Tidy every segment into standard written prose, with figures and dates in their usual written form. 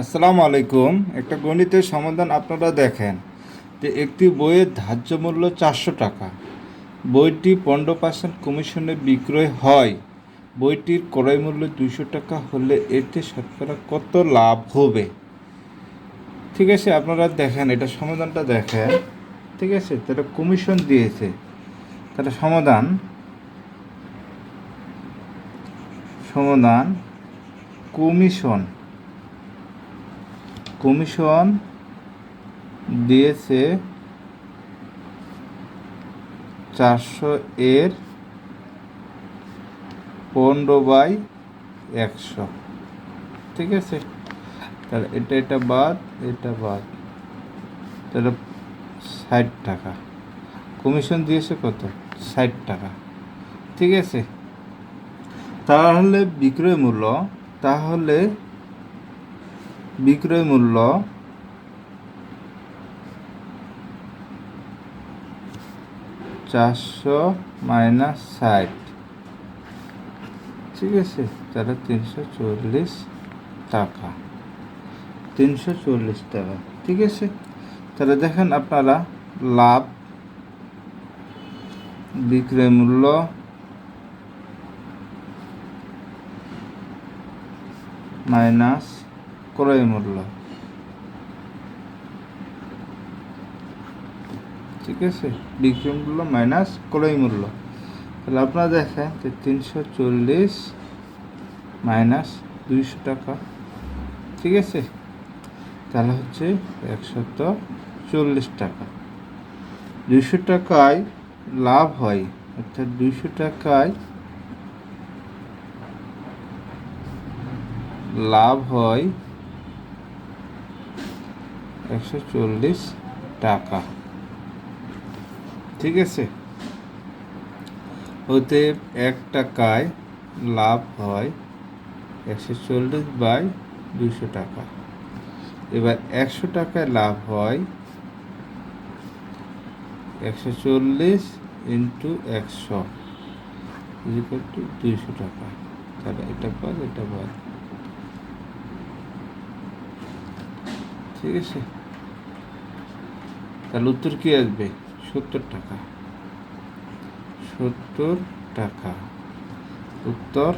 আসসালামু আলাইকুম। একটা গণিতের সমাধান আপনারা দেখেন যে একটি বইয়ের ধার্য মূল্য 400 টাকা। বইটি 15% কমিশনে বিক্রয় হয়। বইটির ক্রয় মূল্য 200 টাকা হলে এতে শতকরা কত লাভ হবে? ঠিক আছে, আপনারা দেখেন, এটা সমাধানটা দেখেন। ঠিক আছে, তারা কমিশন দিয়েছে। তাহলে সমাধান সমাধান কমিশন কমিশন দিয়েছে 400 এর 15/100। ঠিক আছে, তাহলে এটা বাদ, এটা বাদ, তাহলে 60 টাকা। কমিশন দিয়েছে কত? 60 টাকা। ঠিক আছে, তাহলে বিক্রয় মূল্য 400 মাইনাস 60। ঠিক আছে, তাহলে 340 টাকা। 340 টাকা। ঠিক আছে, তাহলে দেখেন আপনারা, লাভ বিক্রয় মূল্য মাইনাস ক্রয় মূল্য। ঠিক আছে, বিক্রয় মূল্য মাইনাস ক্রয় মূল্য। তাহলে আপনারা দেখেন যে 340 মাইনাস 200 টাকা। ঠিক আছে, তাহলে হচ্ছে 140 টাকা। 200 টাকায় লাভ হয়, অর্থাৎ 200 টাকায় লাভ হয় 140 টাকা। ঠিক আছে, অতএব 1 টাকায় লাভ হয় 140/200 টাকা। এবার 100 টাকায় লাভ হয় 140 ইন্টু 100 ইকুয়াল টু 200 টাকা। তাহলে এটা বাদ, এটা বাদ। ঠিক আছে, তাহলে উত্তর কি আসবে? 70 টাকা। 70 টাকা উত্তর।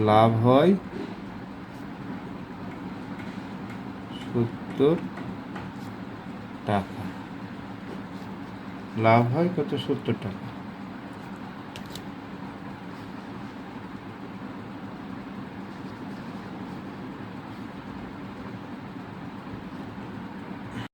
লাভ হয় 70 টাকা। লাভ হয় কত? 70 টাকা।